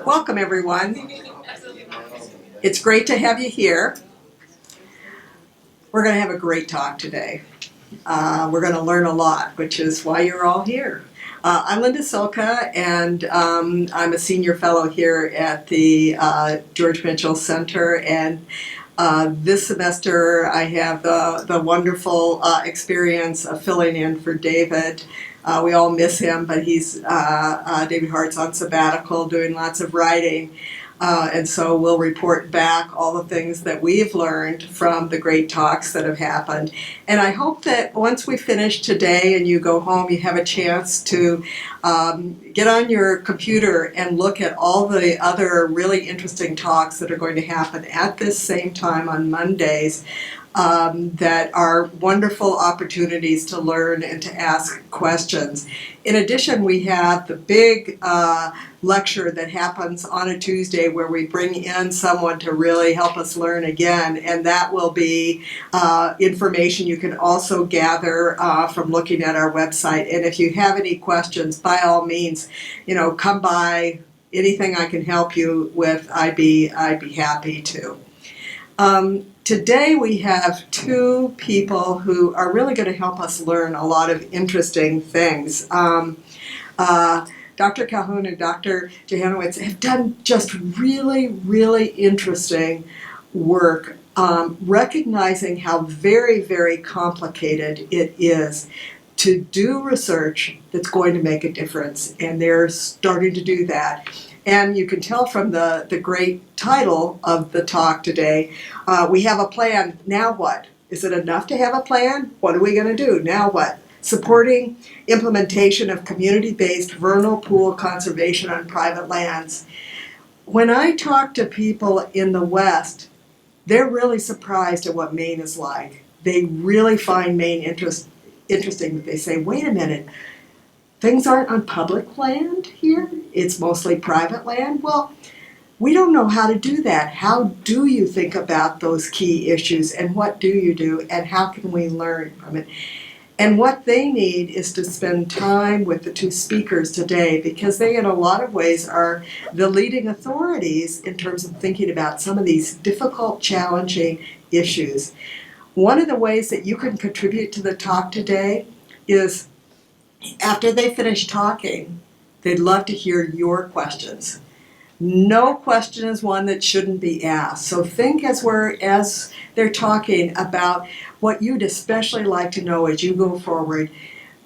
Welcome, everyone. It's great to have you here. We're going to have a great talk today. We're going to learn a lot, which is why you're all here. I'm Linda Silka, and I'm a senior fellow here at the George Mitchell Center. And this semester, I have the wonderful experience of filling in for David. We all miss him, but David Hart's on sabbatical doing lots of writing. And so we'll report back all the things that we've learned from the great talks that have happened. And I hope that once we finish today and you go home, you have a chance to get on your computer and look at all the other really interesting talks that are going to happen at this same time on Mondays. That are wonderful opportunities to learn and to ask questions. In addition, we have the big lecture that happens on a Tuesday where we bring in someone to really help us learn again, and that will be information you can also gather from looking at our website. And if you have any questions, by all means, come by. Anything I can help you with, I'd be happy to. Today we have two people who are really going to help us learn a lot of interesting things. Dr. Calhoun and Dr. Jansujwicz have done just really, really interesting work recognizing how very, very complicated it is to do research that's going to make a difference, and they're starting to do that. And you can tell from the great title of the talk today, we have a plan, now what? Is it enough to have a plan? What are we going to do? Now what? Supporting implementation of community-based vernal pool conservation on private lands. When I talk to people in the West, they're really surprised at what Maine is like. They really find Maine interesting, but they say, wait a minute, things aren't on public land here? It's mostly private land? Well, we don't know how to do that. How do you think about those key issues, and what do you do, and how can we learn from it? And what they need is to spend time with the two speakers today, because they in a lot of ways are the leading authorities in terms of thinking about some of these difficult, challenging issues. One of the ways that you can contribute to the talk today is after they finish talking, they'd love to hear your questions. No question is one that shouldn't be asked. So think as they're talking about what you'd especially like to know as you go forward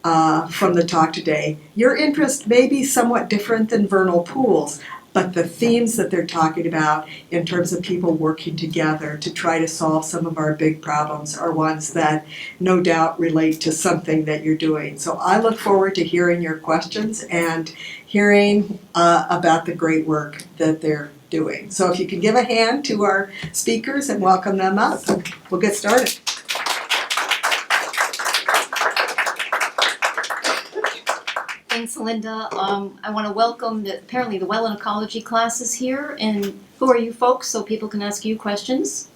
from the talk today. Your interest may be somewhat different than vernal pools, but the themes that they're talking about in terms of people working together to try to solve some of our big problems are ones that no doubt relate to something that you're doing. So I look forward to hearing your questions and hearing about the great work that they're doing. So if you can give a hand to our speakers and welcome them up, we'll get started. Thanks, Linda. I want to welcome apparently the well and ecology classes here. And who are you folks, so people can ask you questions?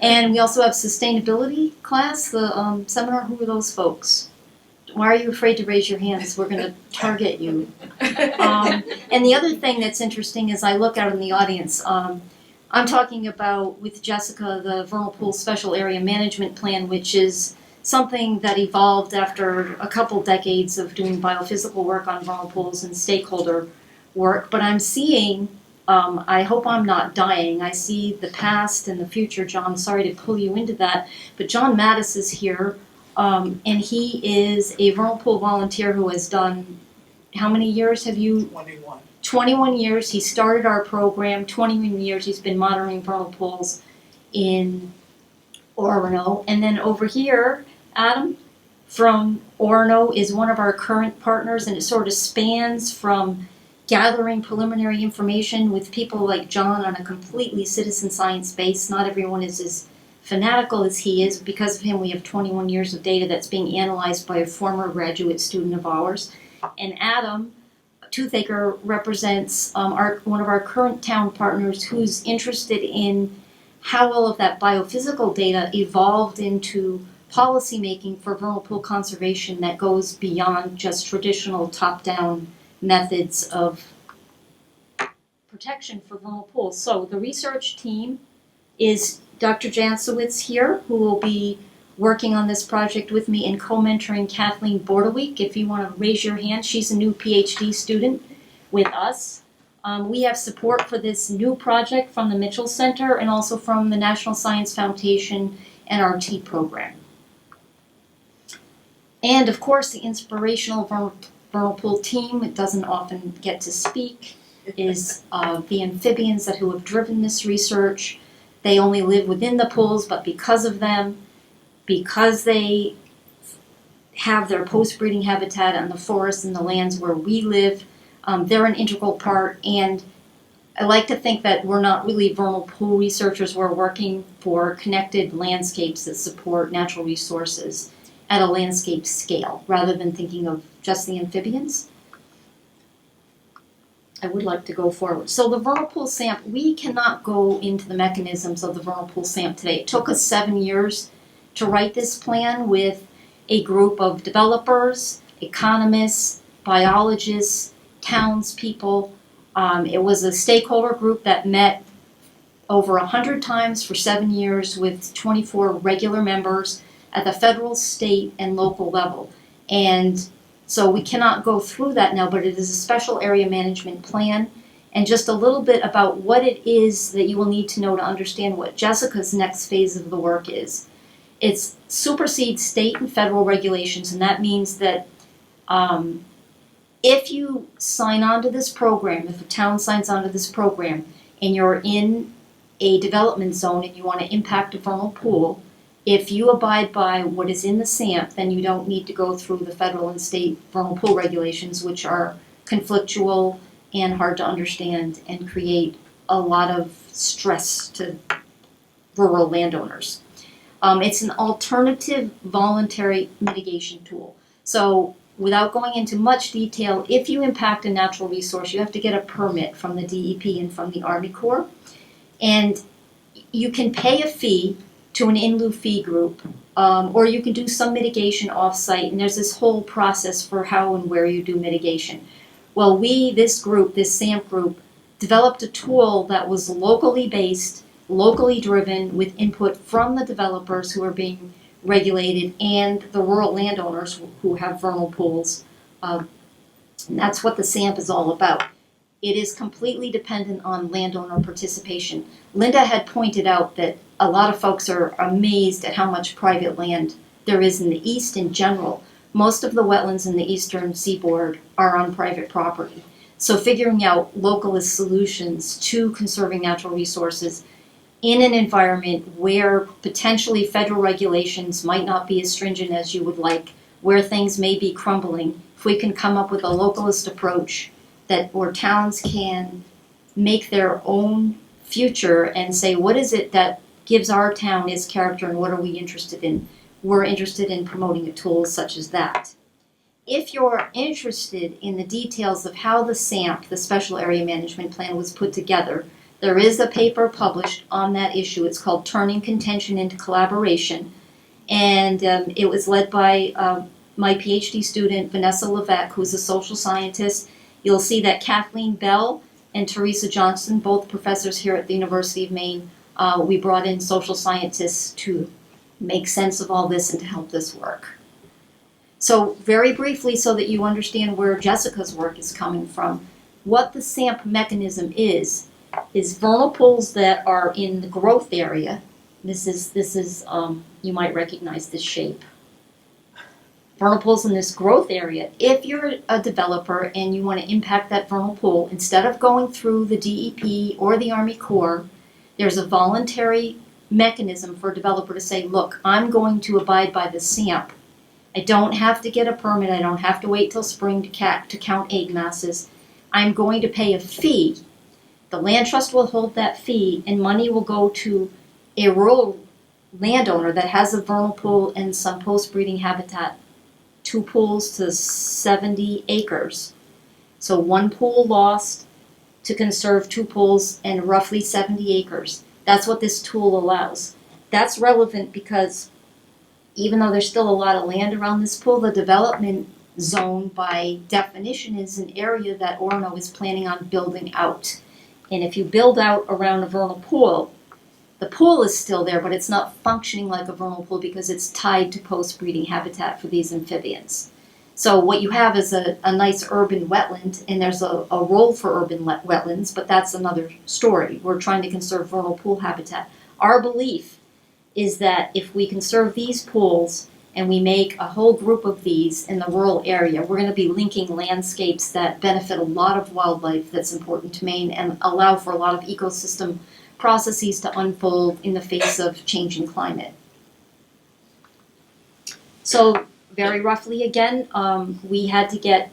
And we also have sustainability class, the seminar. Who are those folks? Why are you afraid to raise your hands? We're going to target you. And the other thing that's interesting is I look out in the audience. I'm talking about, with Jessica, the Vernal Pool Special Area Management Plan, which is something that evolved after a couple decades of doing biophysical work on vernal pools and stakeholder work. But I'm seeing, I hope I'm not dying, I see the past and the future. John, sorry to pull you into that, but John Mattis is here, and he is a vernal pool volunteer who has done, how many years have you? 21. 21 years. He started our program, 21 years he's been monitoring vernal pools in Orono. And then over here, Adam from Orono is one of our current partners, and it sort of spans from gathering preliminary information with people like John on a completely citizen science base. Not everyone is as fanatical as he is. Because of him, we have 21 years of data that's being analyzed by a former graduate student of ours. And Adam Toothaker represents one of our current town partners who's interested in how all of that biophysical data evolved into policy making for vernal pool conservation that goes beyond just traditional top-down methods of protection for vernal pools. So the research team is Dr. Jansujwicz here, who will be working on this project with me and co-mentoring Kathleen Bordeweek. If you want to raise your hand, she's a new PhD student with us. We have support for this new project from the Mitchell Center and also from the National Science Foundation and our T program. And of course, the inspirational vernal pool team, it doesn't often get to speak, is the amphibians who have driven this research. They only live within the pools, but because of them, because they have their post-breeding habitat on the forests and the lands where we live, they're an integral part. And I like to think that we're not really vernal pool researchers. We're working for connected landscapes that support natural resources at a landscape scale, rather than thinking of just the amphibians. I would like to go forward. So the vernal pool SAMP, we cannot go into the mechanisms of the vernal pool SAMP today. It took us 7 years to write this plan with a group of developers, economists, biologists, townspeople. It was a stakeholder group that met over 100 times for 7 years with 24 regular members at the federal, state, and local level. And so we cannot go through that now, but it is a special area management plan. And just a little bit about what it is that you will need to know to understand what Jessica's next phase of the work is. It supersedes state and federal regulations, and that means that if you sign on to this program, if a town signs on to this program, and you're in a development zone and you want to impact a vernal pool, if you abide by what is in the SAMP, then you don't need to go through the federal and state vernal pool regulations, which are conflictual and hard to understand and create a lot of stress to rural landowners. It's an alternative voluntary mitigation tool. So without going into much detail, if you impact a natural resource, you have to get a permit from the DEP and from the Army Corps. And you can pay a fee to an in-lieu fee group, or you can do some mitigation off-site, and there's this whole process for how and where you do mitigation. Well, this SAMP group, developed a tool that was locally based, locally driven, with input from the developers who are being regulated and the rural landowners who have vernal pools. And that's what the SAMP is all about. It is completely dependent on landowner participation. Linda had pointed out that a lot of folks are amazed at how much private land there is in the East in general. Most of the wetlands in the eastern seaboard are on private property. So figuring out localist solutions to conserving natural resources in an environment where potentially federal regulations might not be as stringent as you would like, where things may be crumbling, if we can come up with a localist approach where towns can make their own future and say, what is it that gives our town its character and what are we interested in? We're interested in promoting a tool such as that. If you're interested in the details of how the SAMP, the Special Area Management Plan, was put together, there is a paper published on that issue. It's called Turning Contention into Collaboration. And it was led by my PhD student, Vanessa Levesque, who's a social scientist. You'll see that Kathleen Bell and Teresa Johnson, both professors here at the University of Maine, we brought in social scientists to make sense of all this and to help this work. So very briefly, so that you understand where Jessica's work is coming from, what the SAMP mechanism is vernal pools that are in the growth area. This is you might recognize this shape. Vernal pools in this growth area. If you're a developer and you want to impact that vernal pool, instead of going through the DEP or the Army Corps, there's a voluntary mechanism for a developer to say, look, I'm going to abide by the SAMP. I don't have to get a permit. I don't have to wait till spring to count egg masses. I'm going to pay a fee. The land trust will hold that fee, and money will go to a rural landowner that has a vernal pool and some post-breeding habitat. 2 pools to 70 acres. So 1 pool lost to conserve 2 pools and roughly 70 acres. That's what this tool allows. That's relevant because even though there's still a lot of land around this pool, the development zone by definition is an area that Orono is planning on building out. And if you build out around a vernal pool, the pool is still there, but it's not functioning like a vernal pool because it's tied to post-breeding habitat for these amphibians. So what you have is a nice urban wetland, and there's a role for urban wetlands, but that's another story. We're trying to conserve vernal pool habitat. Our belief is that if we conserve these pools and we make a whole group of these in the rural area, we're going to be linking landscapes that benefit a lot of wildlife that's important to Maine and allow for a lot of ecosystem processes to unfold in the face of changing climate. So very roughly again, we had to get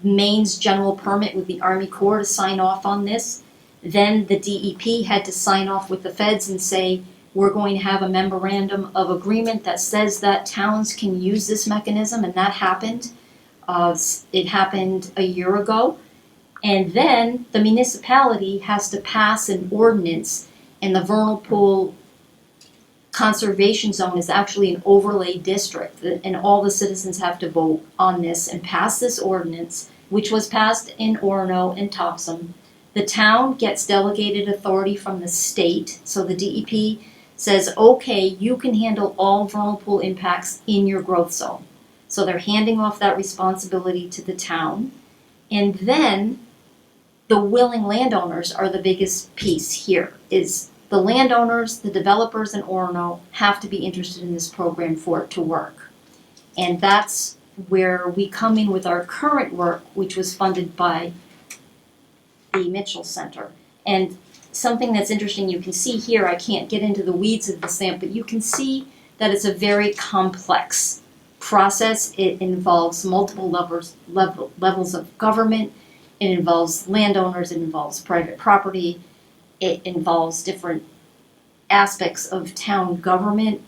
Maine's general permit with the Army Corps to sign off on this. Then the DEP had to sign off with the feds and say, we're going to have a memorandum of agreement that says that towns can use this mechanism, and that happened. It happened a year ago. And then the municipality has to pass an ordinance, and the vernal pool conservation zone is actually an overlay district, and all the citizens have to vote on this and pass this ordinance, which was passed in Orono and Topsom. The town gets delegated authority from the state, so the DEP says, okay, you can handle all vernal pool impacts in your growth zone. So they're handing off that responsibility to the town. And then the willing landowners are the biggest piece here, is the landowners, the developers in Orono have to be interested in this program for it to work. And that's where we come in with our current work, which was funded by the Mitchell Center. And something that's interesting, you can see here, I can't get into the weeds of the SAMP, but you can see that it's a very complex process. It involves multiple levels of government. It involves landowners, it involves private property, it involves different aspects of town government.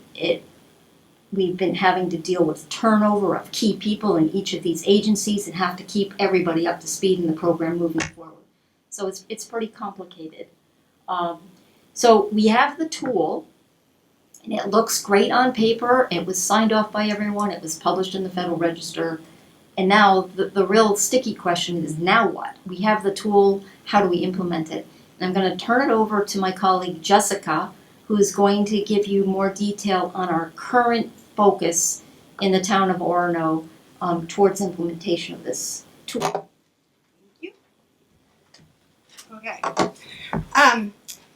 We've been having to deal with turnover of key people in each of these agencies and have to keep everybody up to speed in the program moving forward. So it's pretty complicated. So we have the tool, and it looks great on paper. It was signed off by everyone. It was published in the Federal Register. And now the real sticky question is, now what? We have the tool, how do we implement it? And I'm going to turn it over to my colleague Jessica, who is going to give you more detail on our current focus in the town of Orono towards implementation of this tool. Okay.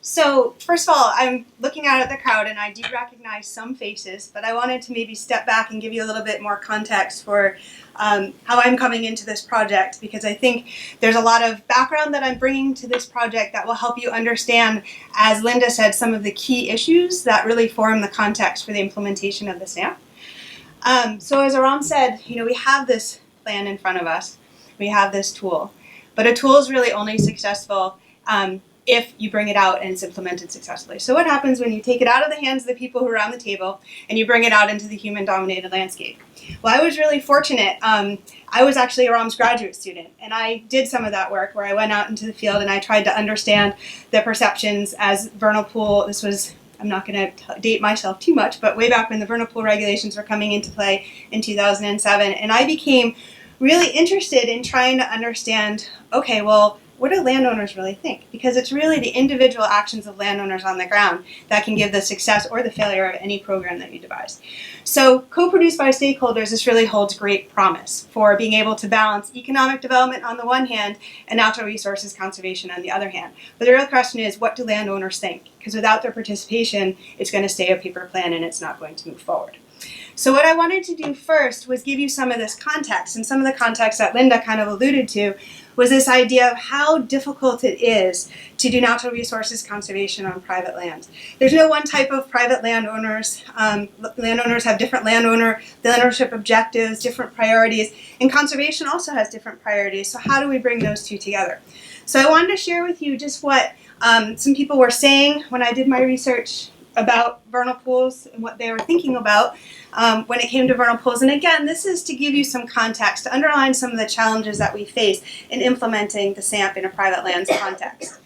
So first of all, I'm looking out at the crowd and I do recognize some faces, but I wanted to maybe step back and give you a little bit more context for how I'm coming into this project, because I think there's a lot of background that I'm bringing to this project that will help you understand, as Linda said, some of the key issues that really form the context for the implementation of the SAMP. So as Aram said, we have this plan in front of us, we have this tool, but a tool is really only successful if you bring it out and it's implemented successfully. So what happens when you take it out of the hands of the people who are around the table and you bring it out into the human-dominated landscape? Well, I was really fortunate. I was actually Aram's graduate student, and I did some of that work where I went out into the field and I tried to understand the perceptions as vernal pool. This was, I'm not going to date myself too much, but way back when the vernal pool regulations were coming into play in 2007, and I became really interested in trying to understand, okay, well, what do landowners really think? Because it's really the individual actions of landowners on the ground that can give the success or the failure of any program that you devise. So co-produced by stakeholders, this really holds great promise for being able to balance economic development on the one hand and natural resources conservation on the other hand. But the real question is, what do landowners think? Because without their participation, it's going to stay a paper plan and it's not going to move forward. So what I wanted to do first was give you some of this context, and some of the context that Linda kind of alluded to was this idea of how difficult it is to do natural resources conservation on private lands. There's no one type of private landowners. Landowners have different landownership objectives, different priorities, and conservation also has different priorities. So how do we bring those two together? So I wanted to share with you just what some people were saying when I did my research about vernal pools and what they were thinking about when it came to vernal pools. And again, this is to give you some context, to underline some of the challenges that we face in implementing the SAMP in a private lands context.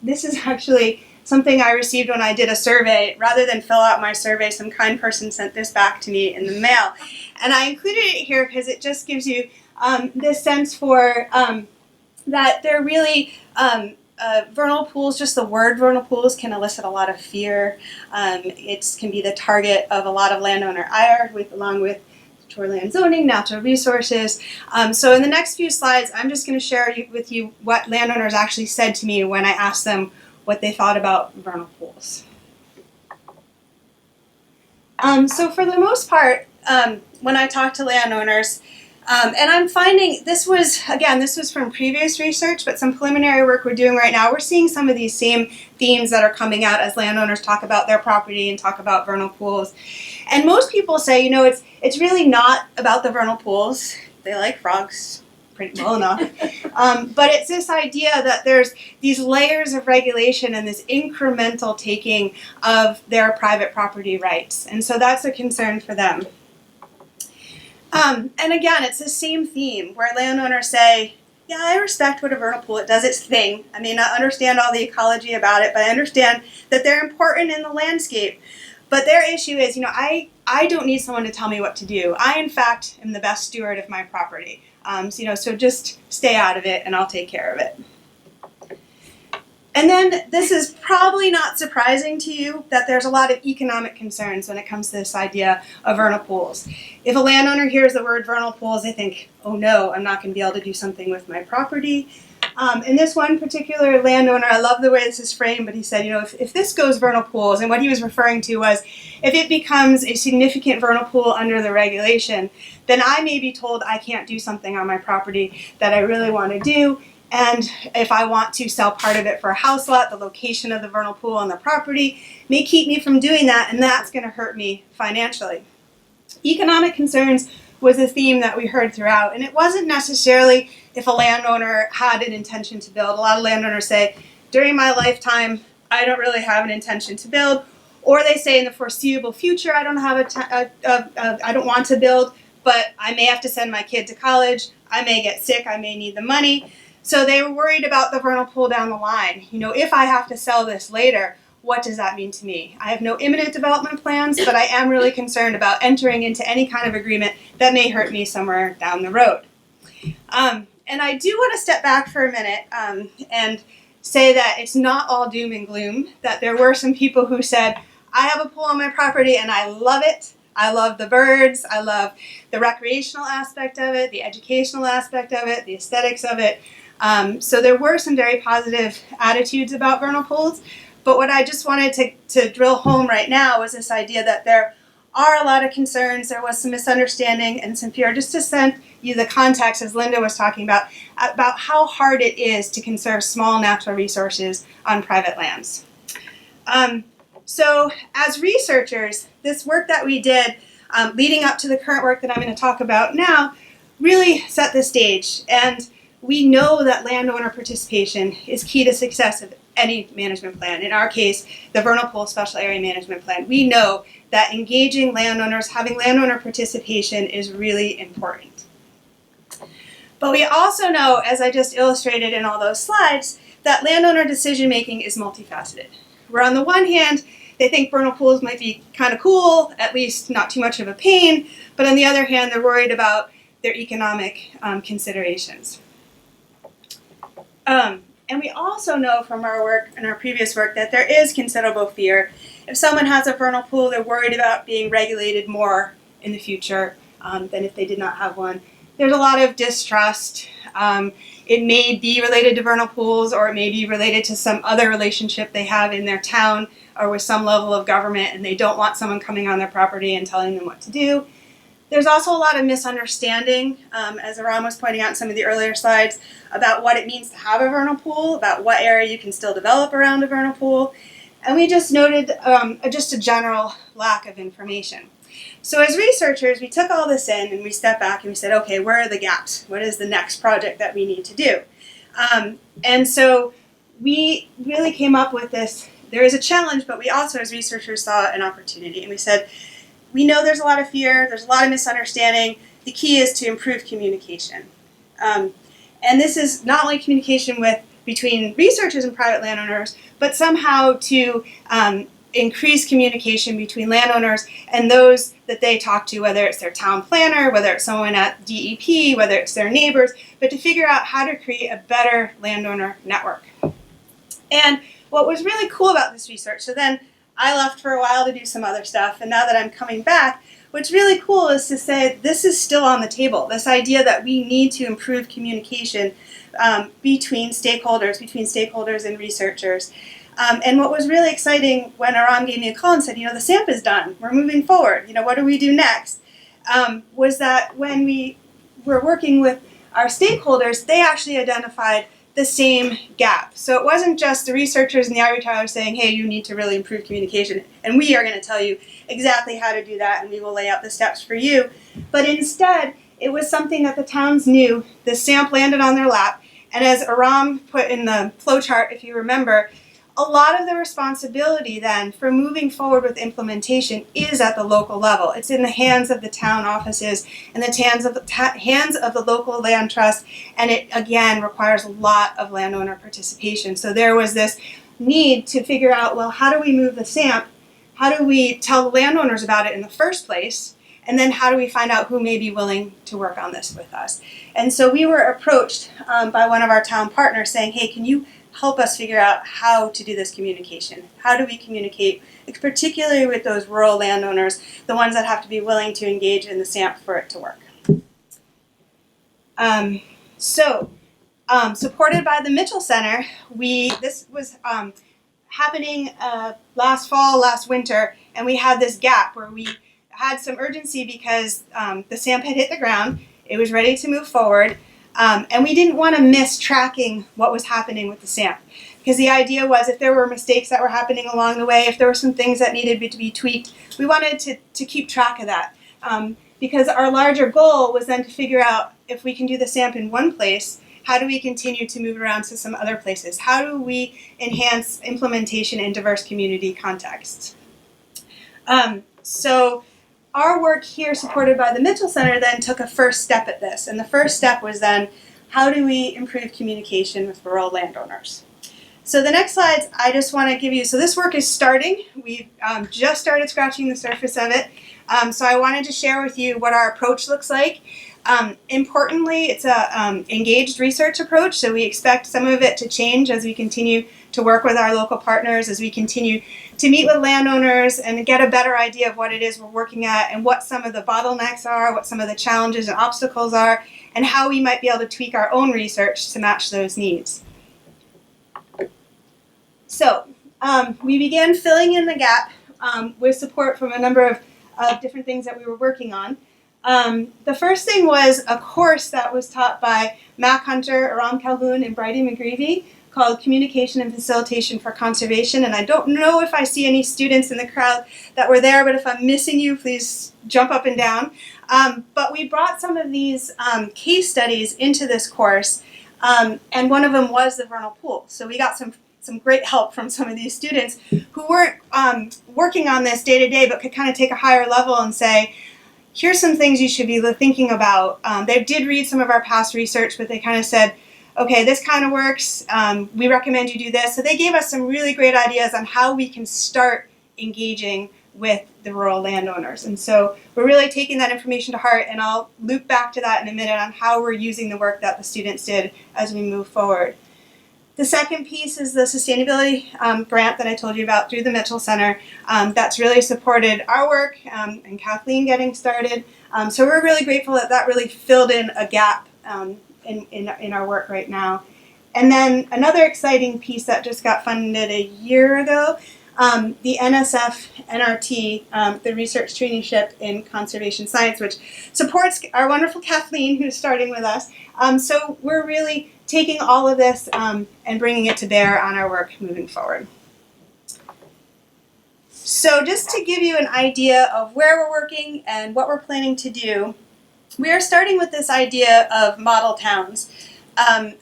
This is actually something I received when I did a survey. Rather than fill out my survey, some kind person sent this back to me in the mail. And I included it here because it just gives you this sense for that they're really vernal pools. Just the word vernal pools can elicit a lot of fear. It can be the target of a lot of landowner ire, along with shoreland zoning, natural resources. So in the next few slides, I'm just going to share with you what landowners actually said to me when I asked them what they thought about vernal pools. So for the most part, when I talk to landowners, and I'm finding this was from previous research, but some preliminary work we're doing right now, we're seeing some of these same themes that are coming out as landowners talk about their property and talk about vernal pools. And most people say, you know, it's really not about the vernal pools. They like frogs pretty well enough. But it's this idea that there's these layers of regulation and this incremental taking of their private property rights. And so that's a concern for them. And again, it's the same theme where landowners say, yeah, I respect what a vernal pool, it does its thing. I may not understand all the ecology about it, but I understand that they're important in the landscape. But their issue is, you know, I don't need someone to tell me what to do. I, in fact, am the best steward of my property. So just stay out of it and I'll take care of it. And then this is probably not surprising to you that there's a lot of economic concerns when it comes to this idea of vernal pools. If a landowner hears the word vernal pools, they think, oh no, I'm not going to be able to do something with my property. And this one particular landowner, I love the way this is framed, but he said, you know, if this goes vernal pools, and what he was referring to was, if it becomes a significant vernal pool under the regulation, then I may be told I can't do something on my property that I really want to do. And if I want to sell part of it for a house lot, the location of the vernal pool on the property may keep me from doing that, and that's going to hurt me financially. Economic concerns was a theme that we heard throughout, and it wasn't necessarily if a landowner had an intention to build. A lot of landowners say, during my lifetime, I don't really have an intention to build, or they say in the foreseeable future, I don't want to build, but I may have to send my kid to college, I may get sick, I may need the money. So they were worried about the vernal pool down the line. You know, if I have to sell this later, what does that mean to me? I have no imminent development plans, but I am really concerned about entering into any kind of agreement that may hurt me somewhere down the road. And I do want to step back for a minute and say that it's not all doom and gloom, that there were some people who said, I have a pool on my property and I love it. I love the birds, I love the recreational aspect of it, the educational aspect of it, the aesthetics of it. So there were some very positive attitudes about vernal pools, but what I just wanted to drill home right now was this idea that there are a lot of concerns, there was some misunderstanding and some fear, just to send you the context, as Linda was talking about how hard it is to conserve small natural resources on private lands. So as researchers, this work that we did leading up to the current work that I'm going to talk about now really set the stage. And we know that landowner participation is key to success of any management plan. In our case, the Vernal Pool Special Area Management Plan. We know that engaging landowners, having landowner participation is really important. But we also know, as I just illustrated in all those slides, that landowner decision making is multifaceted. Where on the one hand, they think vernal pools might be kind of cool, at least not too much of a pain, but on the other hand, they're worried about their economic considerations. And we also know from our work and our previous work that there is considerable fear. If someone has a vernal pool, they're worried about being regulated more in the future than if they did not have one. There's a lot of distrust. It may be related to vernal pools, or it may be related to some other relationship they have in their town or with some level of government, and they don't want someone coming on their property and telling them what to do. There's also a lot of misunderstanding, as Aram was pointing out in some of the earlier slides, about what it means to have a vernal pool, about what area you can still develop around a vernal pool. And we just noted just a general lack of information. So as researchers, we took all this in and we stepped back and we said, okay, where are the gaps? What is the next project that we need to do? And so we really came up with this. There is a challenge, but we also, as researchers, saw an opportunity. And we said, we know there's a lot of fear, there's a lot of misunderstanding. The key is to improve communication. And this is not only communication with between researchers and private landowners, but somehow to increase communication between landowners and those that they talk to, whether it's their town planner, whether it's someone at DEP, whether it's their neighbors, but to figure out how to create a better landowner network. And what was really cool about this research, so then I left for a while to do some other stuff, and now that I'm coming back, what's really cool is to say this is still on the table, this idea that we need to improve communication between stakeholders and researchers. And what was really exciting when Aram gave me a call and said, the SAMP is done, we're moving forward, what do we do next? Was that when we were working with our stakeholders, they actually identified the same gap. So it wasn't just the researchers and the ivory towers saying, hey, you need to really improve communication, and we are going to tell you exactly how to do that, and we will lay out the steps for you. But instead, it was something that the towns knew, the SAMP landed on their lap, and as Aram put in the flow chart, if you remember, a lot of the responsibility then for moving forward with implementation is at the local level. It's in the hands of the town offices and the hands of the local land trust, and it again requires a lot of landowner participation. So there was this need to figure out, well, how do we move the SAMP? How do we tell the landowners about it in the first place? And then how do we find out who may be willing to work on this with us? And so we were approached by one of our town partners saying, hey, can you help us figure out how to do this communication? How do we communicate, particularly with those rural landowners, the ones that have to be willing to engage in the SAMP for it to work? Supported by the Mitchell Center, this was happening last fall, last winter, and we had this gap where we had some urgency because the SAMP had hit the ground, it was ready to move forward, and we didn't want to miss tracking what was happening with the SAMP. Because the idea was if there were mistakes that were happening along the way, if there were some things that needed to be tweaked, we wanted to keep track of that. Because our larger goal was then to figure out if we can do the SAMP in one place, how do we continue to move around to some other places? How do we enhance implementation in diverse community contexts? So our work here, supported by the Mitchell Center, then took a first step at this. And the first step was then, how do we improve communication with rural landowners? So the next slides, I just want to give you, so this work is starting. We've just started scratching the surface of it. So I wanted to share with you what our approach looks like. Importantly, it's a engaged research approach, so we expect some of it to change as we continue to work with our local partners, as we continue to meet with landowners and get a better idea of what it is we're working at and what some of the bottlenecks are, what some of the challenges and obstacles are, and how we might be able to tweak our own research to match those needs. So we began filling in the gap with support from a number of different things that we were working on. The first thing was a course that was taught by Mac Hunter, Aram Calhoun, and Bridie McGreevy called Communication and Facilitation for Conservation. And I don't know if I see any students in the crowd that were there, but if I'm missing you, please jump up and down. But we brought some of these case studies into this course, and one of them was the Vernal pool. So we got some great help from some of these students who weren't working on this day to day, but could kind of take a higher level and say, here's some things you should be thinking about. They did read some of our past research, but they kind of said, okay, this kind of works. We recommend you do this. So they gave us some really great ideas on how we can start engaging with the rural landowners. And so we're really taking that information to heart, and I'll loop back to that in a minute on how we're using the work that the students did as we move forward. The second piece is the sustainability grant that I told you about through the Mitchell Center. That's really supported our work and Kathleen getting started. So we're really grateful that that really filled in a gap in our work right now. And then another exciting piece that just got funded a year ago, the NSF NRT, the Research Traineeship in Conservation Science, which supports our wonderful Kathleen, who's starting with us. So we're really taking all of this and bringing it to bear on our work moving forward. So just to give you an idea of where we're working and what we're planning to do, we are starting with this idea of model towns.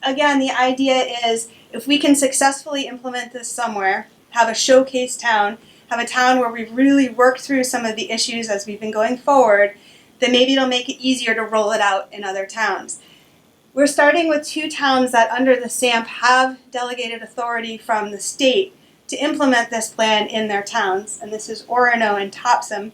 Again, the idea is if we can successfully implement this somewhere, have a showcase town, have a town where we've really worked through some of the issues as we've been going forward, then maybe it'll make it easier to roll it out in other towns. We're starting with 2 towns that under the SAMP have delegated authority from the state to implement this plan in their towns, and this is Orono and Topsom.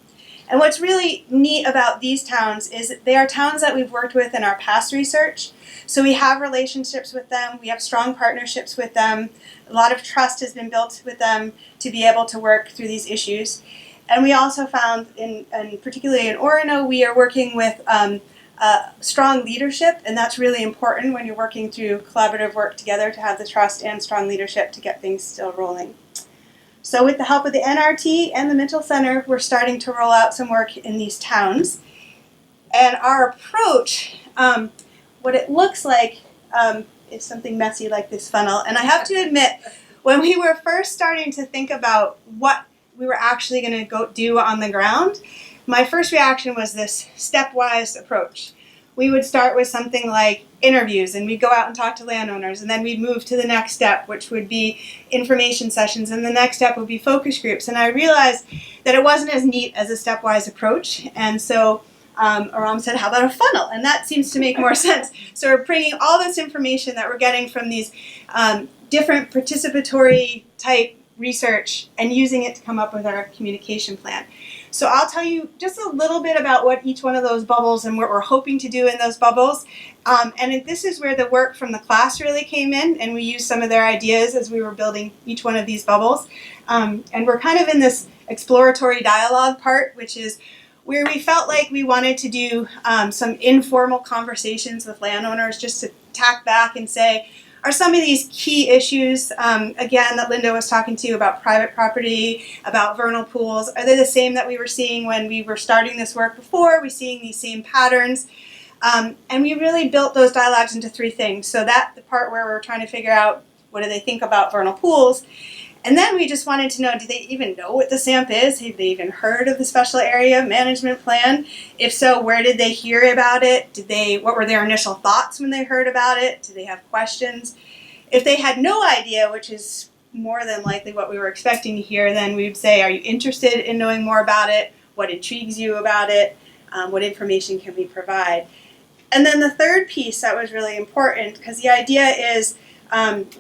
And what's really neat about these towns is they are towns that we've worked with in our past research. So we have relationships with them, we have strong partnerships with them, a lot of trust has been built with them to be able to work through these issues. And we also found, particularly in Orono, we are working with strong leadership, and that's really important when you're working through collaborative work together to have the trust and strong leadership to get things still rolling. So with the help of the NRT and the Mitchell Center, we're starting to roll out some work in these towns. And our approach, what it looks like is something messy like this funnel. And I have to admit, when we were first starting to think about what we were actually going to go do on the ground, my first reaction was this stepwise approach. We would start with something like interviews, and we'd go out and talk to landowners, and then we'd move to the next step, which would be information sessions, and the next step would be focus groups. And I realized that it wasn't as neat as a stepwise approach, and so Aram said, how about a funnel? And that seems to make more sense. So we're bringing all this information that we're getting from these different participatory type research and using it to come up with our communication plan. So I'll tell you just a little bit about what each one of those bubbles and what we're hoping to do in those bubbles. And this is where the work from the class really came in, and we used some of their ideas as we were building each one of these bubbles. And we're kind of in this exploratory dialogue part, which is where we felt like we wanted to do some informal conversations with landowners just to tack back and say, are some of these key issues, again, that Linda was talking to about private property, about vernal pools, are they the same that we were seeing when we were starting this work before? Are we seeing these same patterns? And we really built those dialogues into 3 things. So that the part where we're trying to figure out what do they think about vernal pools. And then we just wanted to know, do they even know what the SAMP is? Have they even heard of the Special Area Management Plan? If so, where did they hear about it? What were their initial thoughts when they heard about it? Did they have questions? If they had no idea, which is more than likely what we were expecting to hear, then we would say, are you interested in knowing more about it? What intrigues you about it? What information can we provide? And then the third piece that was really important, because the idea is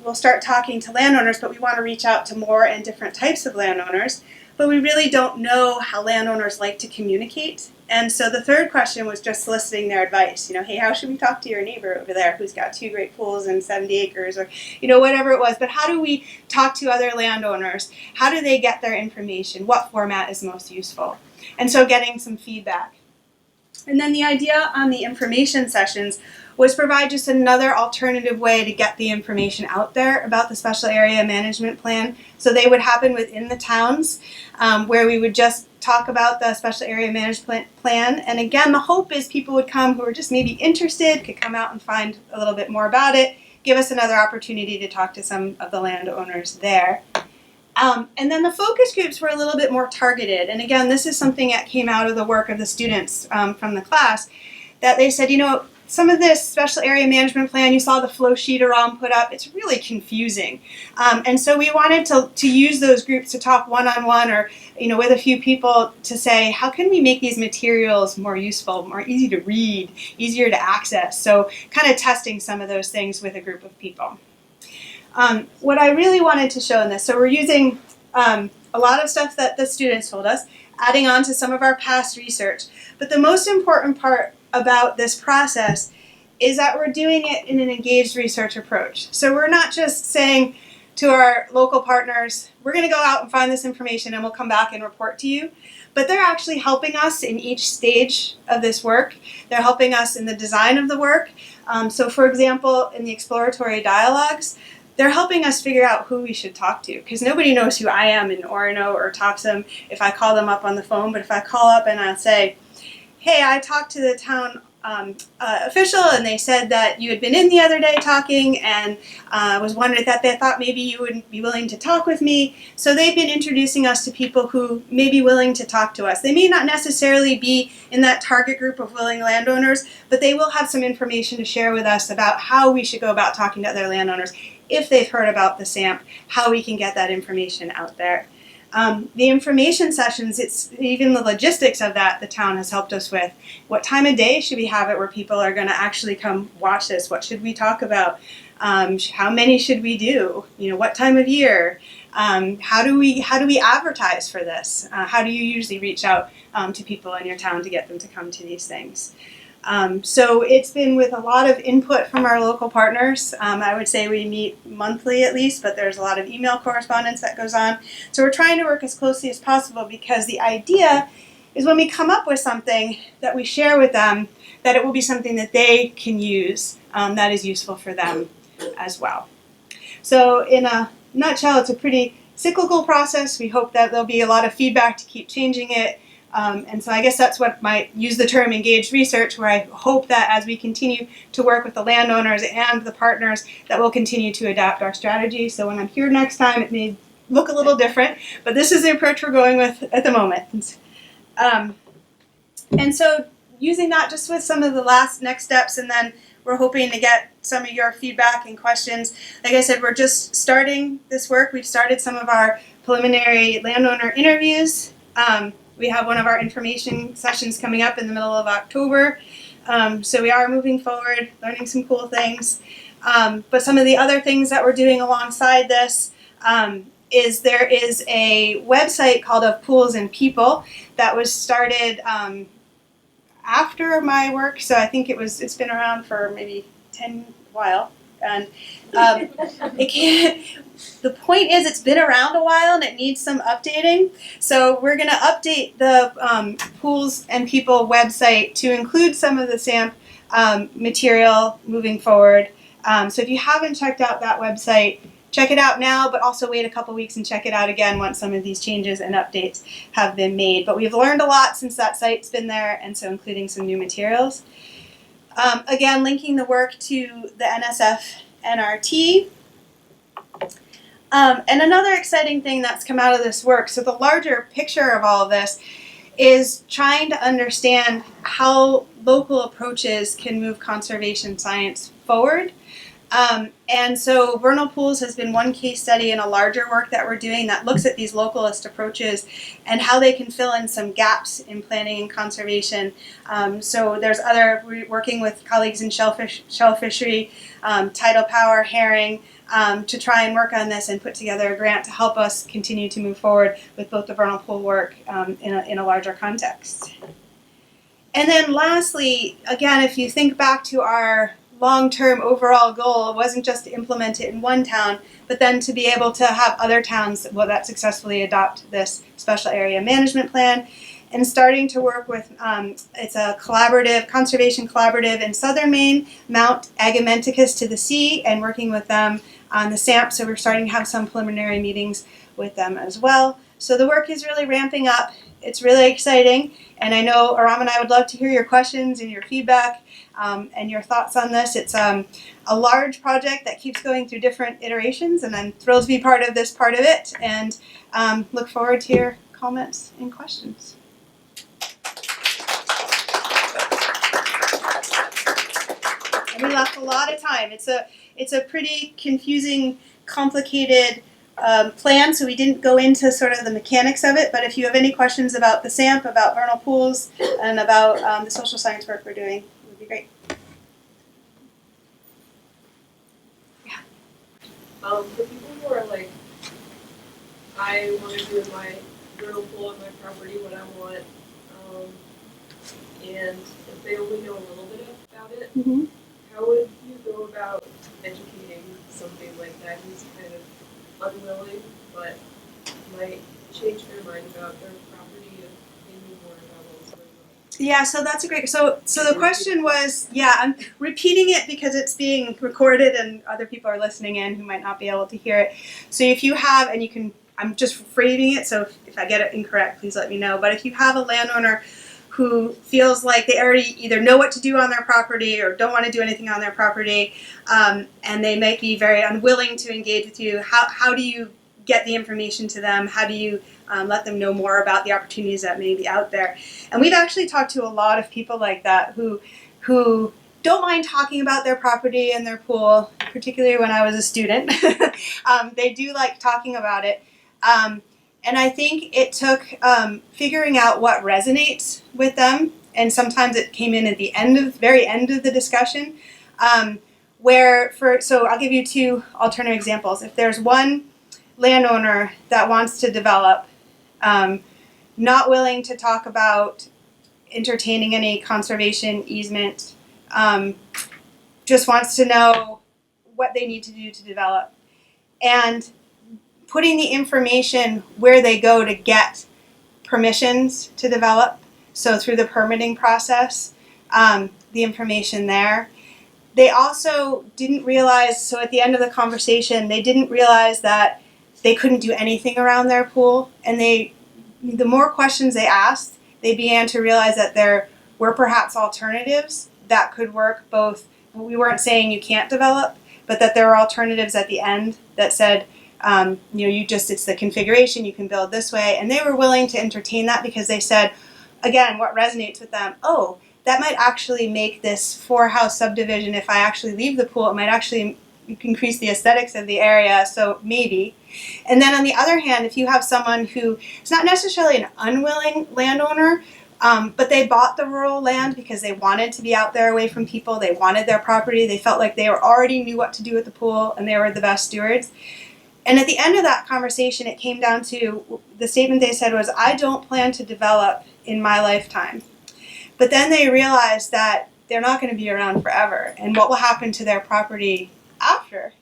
we'll start talking to landowners, but we want to reach out to more and different types of landowners. But we really don't know how landowners like to communicate. And so the third question was just soliciting their advice. Hey, how should we talk to your neighbor over there who's got 2 great pools and 70 acres, or whatever it was. But how do we talk to other landowners? How do they get their information? What format is most useful? And so getting some feedback. And then the idea on the information sessions was provide just another alternative way to get the information out there about the Special Area Management Plan. So they would happen within the towns where we would just talk about the Special Area Management Plan. And again, the hope is people would come who are just maybe interested, could come out and find a little bit more about it, give us another opportunity to talk to some of the landowners there. And then the focus groups were a little bit more targeted. And again, this is something that came out of the work of the students from the class, that they said, some of this Special Area Management Plan, you saw the flow sheet Aram put up, it's really confusing. And so we wanted to use those groups to talk one-on-one or with a few people to say, how can we make these materials more useful, more easy to read, easier to access? So kind of testing some of those things with a group of people. What I really wanted to show in this, so we're using a lot of stuff that the students told us, adding on to some of our past research. But the most important part about this process is that we're doing it in an engaged research approach. So we're not just saying to our local partners, we're going to go out and find this information and we'll come back and report to you. But they're actually helping us in each stage of this work. They're helping us in the design of the work. So for example, in the exploratory dialogues, they're helping us figure out who we should talk to, because nobody knows who I am in Orono or Topsom if I call them up on the phone. But if I call up and I'll say, hey, I talked to the town official and they said that you had been in the other day talking and was wondering that they thought maybe you would be willing to talk with me. So they've been introducing us to people who may be willing to talk to us. They may not necessarily be in that target group of willing landowners, but they will have some information to share with us about how we should go about talking to other landowners if they've heard about the SAMP, how we can get that information out there. The information sessions, it's even the logistics of that the town has helped us with. What time of day should we have it where people are going to actually come watch this? What should we talk about? How many should we do? You know, what time of year? How do we advertise for this? How do you usually reach out to people in your town to get them to come to these things? So it's been with a lot of input from our local partners. I would say we meet monthly at least, but there's a lot of email correspondence that goes on. So we're trying to work as closely as possible, because the idea is when we come up with something that we share with them, that it will be something that they can use that is useful for them as well. So in a nutshell, it's a pretty cyclical process. We hope that there'll be a lot of feedback to keep changing it. And so I guess that's what might use the term engaged research, where I hope that as we continue to work with the landowners and the partners, that we'll continue to adapt our strategy. So when I'm here next time, it may look a little different, but this is the approach we're going with at the moment. And so using that just with some of the next steps, and then we're hoping to get some of your feedback and questions. Like I said, we're just starting this work. We've started some of our preliminary landowner interviews. We have one of our information sessions coming up in the middle of October. So we are moving forward, learning some cool things. But some of the other things that we're doing alongside this is there is a website called Of Pools and People that was started after my work. So I think it's been around for maybe a while. And the point is, it's been around a while and it needs some updating. So we're going to update the Pools and People website to include some of the SAMP material moving forward. So if you haven't checked out that website, check it out now, but also wait a couple weeks and check it out again once some of these changes and updates have been made. But we've learned a lot since that site's been there, and so including some new materials. Again, linking the work to the NSF NRT. And another exciting thing that's come out of this work, so the larger picture of all of this is trying to understand how local approaches can move conservation science forward. And so Vernal Pools has been one case study in a larger work that we're doing that looks at these localist approaches and how they can fill in some gaps in planning and conservation. So there's we're working with colleagues in shell fishery, tidal power, herring, to try and work on this and put together a grant to help us continue to move forward with both the vernal pool work in a larger context. And then lastly, again, if you think back to our long-term overall goal, it wasn't just to implement it in one town, but then to be able to have other towns that successfully adopt this special area management plan, and starting to work with, it's a conservation collaborative in southern Maine, Mount Agamenticus to the sea, and working with them on the SAMP, so we're starting to have some preliminary meetings with them as well. So the work is really ramping up. It's really exciting, and I know Aram and I would love to hear your questions and your feedback and your thoughts on this. It's a large project that keeps going through different iterations, and I'm thrilled to be part of this part of it, and look forward to your comments and questions. And we left a lot of time. It's a pretty confusing, complicated plan, so we didn't go into sort of the mechanics of it, but if you have any questions about the SAMP, about vernal pools, and about the social science work we're doing, it would be great. Yeah. For people who are like, I want to do my vernal pool on my property when I want, and if they only know a little bit about it, Mm-hmm. how would you go about educating something like that who's kind of unwilling, but might change their mind about their property if they knew more about what's going on? Yeah, so that's a great. So the question was, yeah, I'm repeating it because it's being recorded and other people are listening in who might not be able to hear it. So if you have, and you can, I'm just phrasing it, so if I get it incorrect, please let me know. But if you have a landowner who feels like they already either know what to do on their property or don't want to do anything on their property, and they might be very unwilling to engage with you, how do you get the information to them? How do you let them know more about the opportunities that may be out there? And we've actually talked to a lot of people like that who don't mind talking about their property and their pool, particularly when I was a student. They do like talking about it. And I think it took figuring out what resonates with them, and sometimes it came in at the very end of the discussion, so I'll give you two alternative examples. If there's one landowner that wants to develop, not willing to talk about entertaining any conservation easement, just wants to know what they need to do to develop, and putting the information where they go to get permissions to develop, so through the permitting process, the information there. They also didn't realize, so at the end of the conversation, they didn't realize that they couldn't do anything around their pool, and the more questions they asked, they began to realize that there were perhaps alternatives that could work both. We weren't saying you can't develop, but that there were alternatives at the end that said, it's the configuration, you can build this way. And they were willing to entertain that because they said, again, what resonates with them, that might actually make this 4-house subdivision, if I actually leave the pool, it might actually increase the aesthetics of the area, so maybe. And then on the other hand, if you have someone who is not necessarily an unwilling landowner, but they bought the rural land because they wanted to be out there away from people, they wanted their property, they felt like they already knew what to do with the pool, and they were the best stewards. And at the end of that conversation, it came down to, the statement they said was, I don't plan to develop in my lifetime. But then they realized that they're not going to be around forever, and what will happen to their property after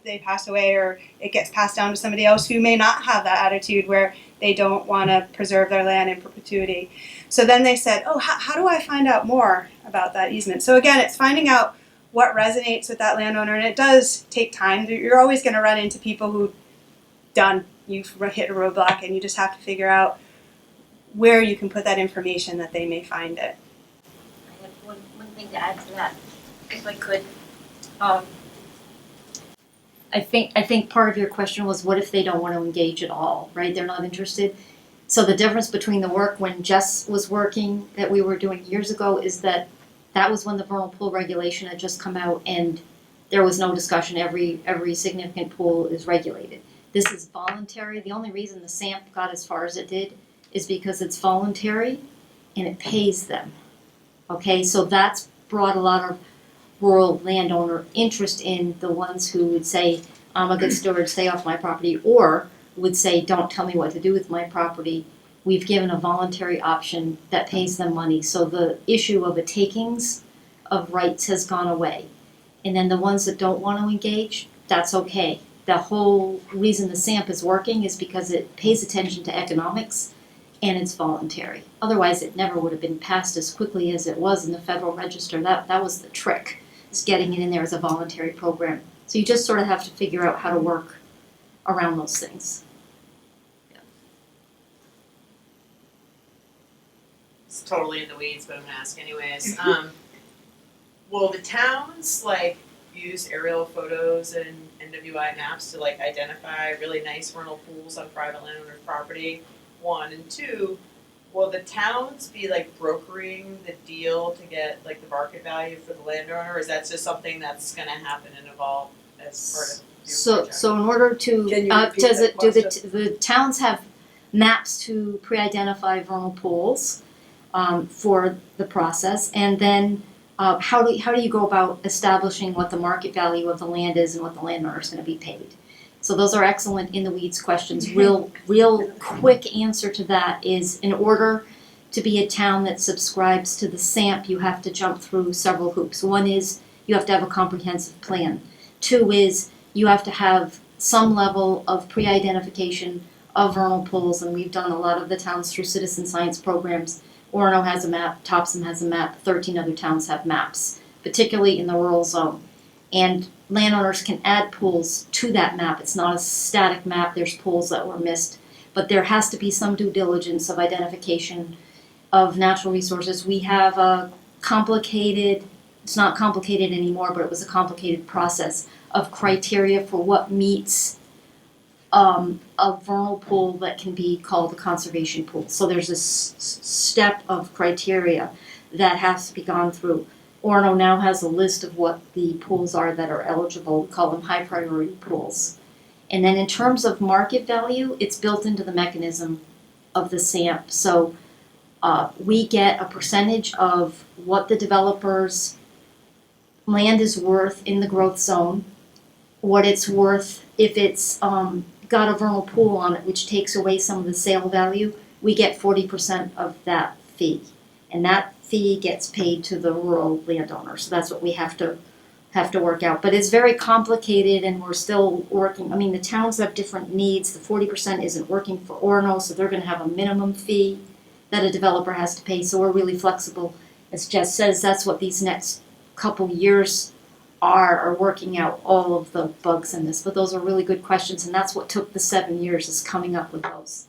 they pass away, or it gets passed down to somebody else who may not have that attitude where they don't want to preserve their land in perpetuity. So then they said, how do I find out more about that easement? So again, it's finding out what resonates with that landowner, and it does take time. You're always going to run into people who you've hit a roadblock, and you just have to figure out where you can put that information that they may find it. I have one thing to add to that, if I could. I think part of your question was, what if they don't want to engage at all, right? They're not interested. So the difference between the work when Jess was working that we were doing years ago is that was when the vernal pool regulation had just come out, and there was no discussion. Every significant pool is regulated. This is voluntary. The only reason the SAMP got as far as it did is because it's voluntary and it pays them. Okay, so that's brought a lot of rural landowner interest in, the ones who would say, I'm a good steward, stay off my property, or would say, don't tell me what to do with my property. We've given a voluntary option that pays them money. So the issue of a takings of rights has gone away. And then the ones that don't want to engage, that's okay. The whole reason the SAMP is working is because it pays attention to economics and it's voluntary. Otherwise, it never would have been passed as quickly as it was in the Federal Register. That was the trick, is getting it in there as a voluntary program. So you just sort of have to figure out how to work around those things. It's totally in the weeds, but I'm gonna ask anyways. Will the towns use aerial photos and NWI maps to identify really nice vernal pools on private landowner property? 1, and 2, will the towns be brokering the deal to get the market value for the landowner, or is that just something that's gonna happen and evolve as part of your project? So in order to, Can you repeat that question? the towns have maps to pre-identify vernal pools for the process, and then how do you go about establishing what the market value of the land is and what the landowner is going to be paid? So those are excellent in the weeds questions. Real quick answer to that is, in order to be a town that subscribes to the SAMP, you have to jump through several hoops. 1 is you have to have a comprehensive plan. 2 is you have to have some level of pre-identification of vernal pools, and we've done a lot of the towns through citizen science programs. Orono has a map, Topsom has a map, 13 other towns have maps, particularly in the rural zone. And landowners can add pools to that map. It's not a static map, there's pools that were missed. But there has to be some due diligence of identification of natural resources. We have a complicated, it's not complicated anymore, but it was a complicated process of criteria for what meets a vernal pool that can be called a conservation pool. So there's a step of criteria that has to be gone through. Orono now has a list of what the pools are that are eligible. We call them high priority pools. And then in terms of market value, it's built into the mechanism of the SAMP. So we get a percentage of what the developer's land is worth in the growth zone, what it's worth if it's got a vernal pool on it, which takes away some of the sale value. We get 40% of that fee. And that fee gets paid to the rural landowner. So that's what we have to work out. But it's very complicated and we're still working. I mean, the towns have different needs. The 40% isn't working for Orono, so they're gonna have a minimum fee that a developer has to pay. So we're really flexible. As Jess says, that's what these next couple years are working out all of the bugs in this. But those are really good questions, and that's what took the 7 years, is coming up with those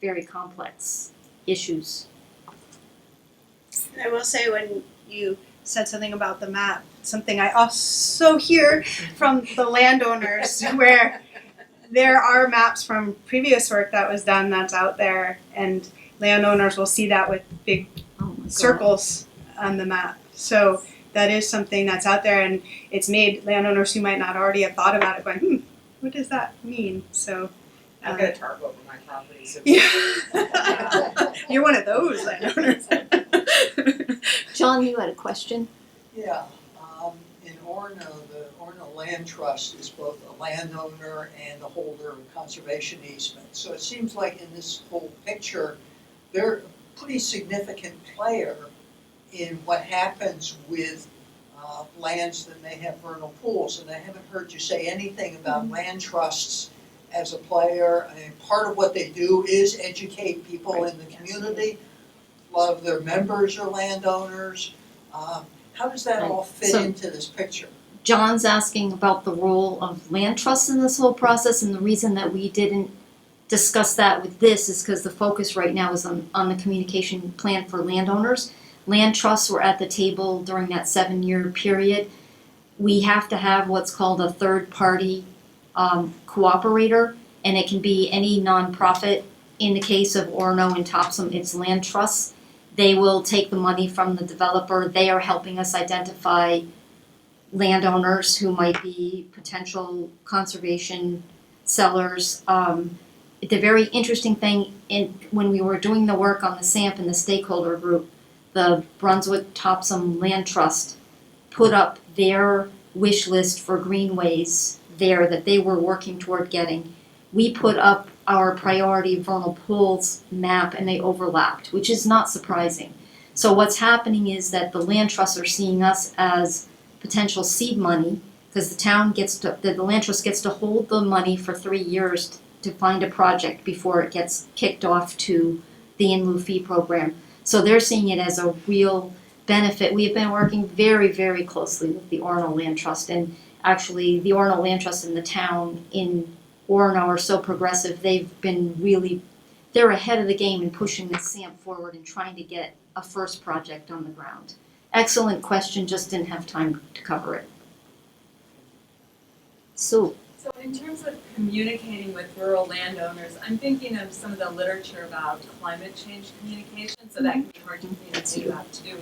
very complex issues. And I will say, when you said something about the map, something I also hear from the landowners, where there are maps from previous work that was done that's out there, and landowners will see that with big Oh my God. circles on the map. So that is something that's out there, and it's made landowners who might not already have thought about it going, what does that mean? So I've got a tarp over my property, so. yeah. You're one of those landowners. John, you had a question? Yeah, in Orono, the Orono Land Trust is both a landowner and a holder of conservation easement. So it seems like in this whole picture, they're a pretty significant player in what happens with lands that may have vernal pools. And I haven't heard you say anything about land trusts as a player. I mean, part of what they do is educate people in the community. A lot of their members are landowners. How does that all fit So- into this picture? John's asking about the role of land trusts in this whole process, and the reason that we didn't discuss that with this is because the focus right now is on the communication plan for landowners. Land trusts were at the table during that 7-year period. We have to have what's called a third-party cooperator, and it can be any nonprofit. In the case of Orono and Topsom, it's land trusts. They will take the money from the developer. They are helping us identify landowners who might be potential conservation sellers. The very interesting thing, when we were doing the work on the SAMP and the stakeholder group, the Brunswick Topsom Land Trust put up their wish list for greenways there that they were working toward getting. We put up our priority vernal pools map and they overlapped, which is not surprising. So what's happening is that the land trusts are seeing us as potential seed money, because the land trust gets to hold the money for 3 years to find a project before it gets kicked off to the in lieu fee program. So they're seeing it as a real benefit. We've been working very, very closely with the Orono Land Trust, and actually the Orono Land Trust and the town in Orono are so progressive. They're ahead of the game in pushing this SAMP forward and trying to get a first project on the ground. Excellent question, just didn't have time to cover it. Sue. So in terms of communicating with rural landowners, I'm thinking of some of the literature about climate change communication, so that can be hard to communicate about too.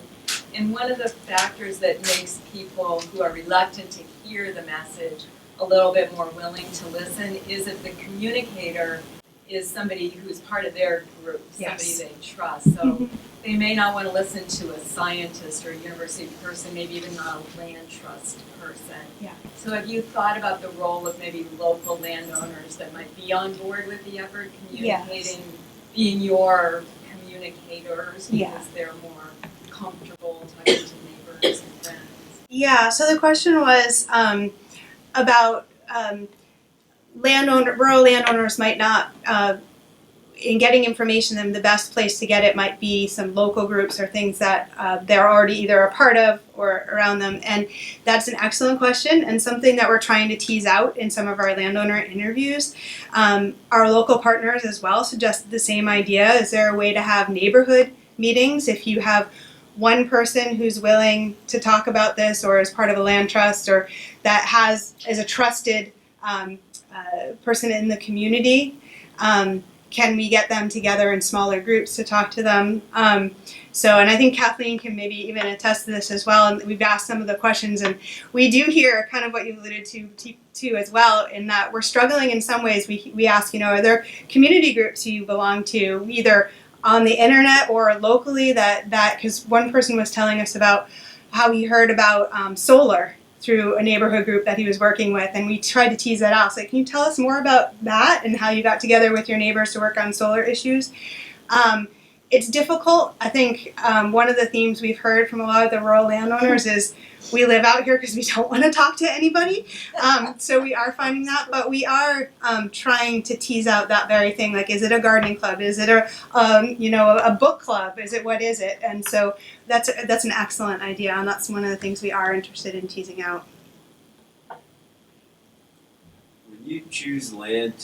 And one of the factors that makes people who are reluctant to hear the message a little bit more willing to listen is if the communicator is somebody who's part of their group, somebody Yes. they trust. So they may not want to listen to a scientist or a university person, maybe even not a land trust person. Yeah. So have you thought about the role of maybe local landowners that might be on board with the effort, communicating, being your communicators because Yeah. they're more comfortable talking to neighbors and friends? Yeah, so the question was about rural landowners might not, in getting information, then the best place to get it might be some local groups or things that they're already either a part of or around them. And that's an excellent question and something that we're trying to tease out in some of our landowner interviews. Our local partners as well suggested the same idea. Is there a way to have neighborhood meetings if you have one person who's willing to talk about this or is part of a land trust or that is a trusted person in the community? can we get them together in smaller groups to talk to them? And I think Kathleen can maybe even attest to this as well. And we've asked some of the questions, and we do hear kind of what you alluded to as well, in that we're struggling in some ways. We ask, are there community groups you belong to, either on the internet or locally, that because one person was telling us about how he heard about solar through a neighborhood group that he was working with, and we tried to tease that out. So can you tell us more about that and how you got together with your neighbors to work on solar issues? It's difficult. I think one of the themes we've heard from a lot of the rural landowners is we live out here because we don't want to talk to anybody. So we are finding that, but we are trying to tease out that very thing. Like, is it a gardening club? Is it a book club? What is it? And so that's an excellent idea, and that's one of the things we are interested in teasing out. When you choose land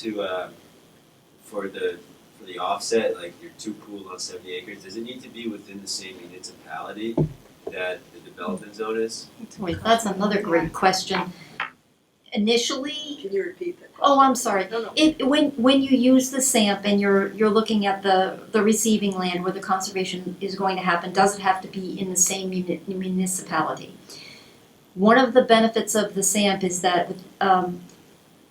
for the offset, like your 2 pools on 70 acres, does it need to be within the same municipality that the development zone is? Wait, that's another great question. Initially, Can you repeat that? oh, I'm sorry. No. When you use the SAMP and you're looking at the receiving land where the conservation is going to happen, does it have to be in the same municipality? One of the benefits of the SAMP is that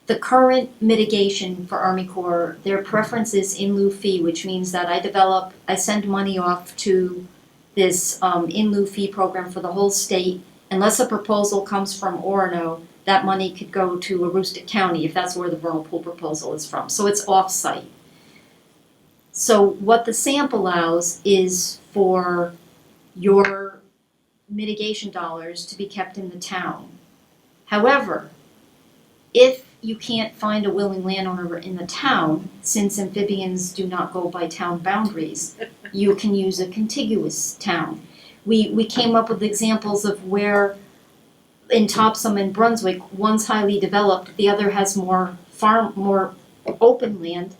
the current mitigation for Army Corps, their preference is in lieu fee, which means that I send money off to this in lieu fee program for the whole state. Unless a proposal comes from Orono, that money could go to Aroostook County if that's where the vernal pool proposal is from. So it's off-site. So what the SAMP allows is for your mitigation dollars to be kept in the town. However, if you can't find a willing landowner in the town, since amphibians do not go by town boundaries, you can use a contiguous town. We came up with examples of where in Topsom and Brunswick, one's highly developed, the other has more open land.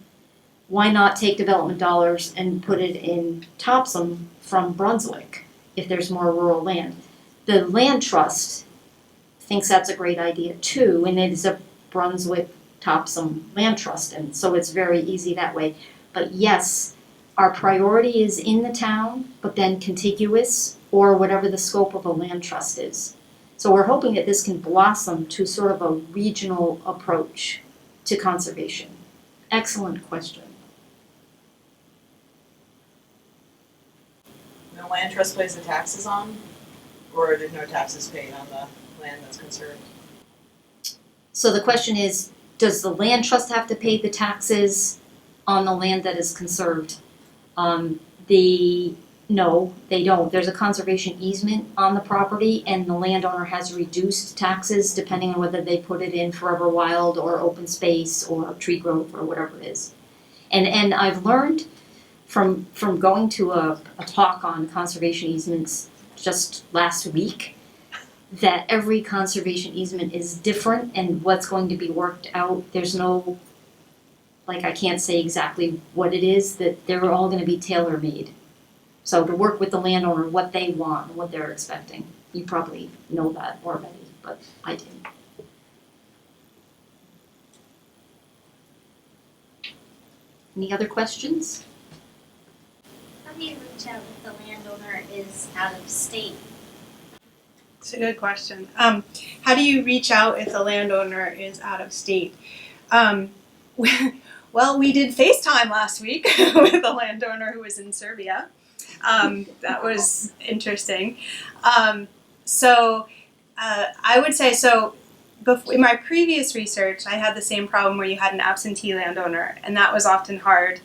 Why not take development dollars and put it in Topsom from Brunswick if there's more rural land? The land trust thinks that's a great idea too, and it is a Brunswick Topsom land trust, and so it's very easy that way. But yes, our priority is in the town, but then contiguous or whatever the scope of a land trust is. So we're hoping that this can blossom to sort of a regional approach to conservation. Excellent question. The land trust pays the taxes on, or there's no taxes paid on the land that's conserved? So the question is, does the land trust have to pay the taxes on the land that is conserved? No, they don't. There's a conservation easement on the property, and the landowner has reduced taxes depending on whether they put it in forever wild or open space or tree growth or whatever it is. And I've learned from going to a talk on conservation easements just last week that every conservation easement is different and what's going to be worked out. There's no, I can't say exactly what it is, that they're all going to be tailor-made. So to work with the landowner, what they want, what they're expecting. You probably know that already, but I didn't. Any other questions? How do you reach out if the landowner is out of state? It's a good question. How do you reach out if the landowner is out of state? Well, we did FaceTime last week with a landowner who was in Serbia. That was interesting. I would say, in my previous research, I had the same problem where you had an absentee landowner, and that was often hard.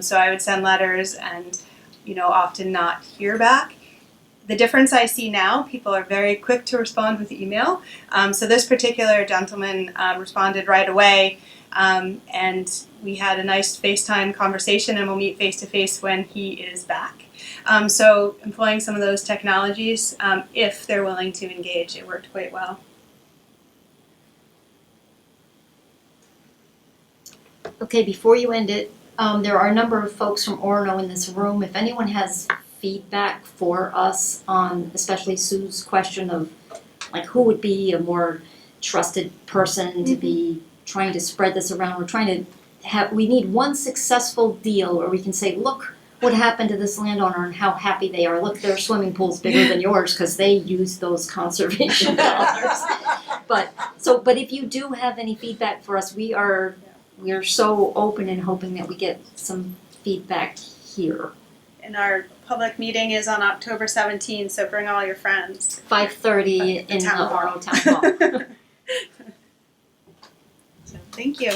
So I would send letters and, often not hear back. The difference I see now, people are very quick to respond with email. So this particular gentleman responded right away, and we had a nice FaceTime conversation, and we'll meet face-to-face when he is back. So employing some of those technologies, if they're willing to engage, it worked quite well. Okay, before you end it, there are a number of folks from Orono in this room. If anyone has feedback for us on, especially Sue's question of who would be a more trusted person to be trying to spread this around. We're trying to we need one successful deal where we can say, look what happened to this landowner and how happy they are. Look, their swimming pool's bigger than yours because they used those conservation dollars. But if you do have any feedback for us, we are so open and hoping that we get some feedback here. And our public meeting is on October 17th, so bring all your friends. 5:30 in the Town Hall. Orono Town Hall. So, thank you.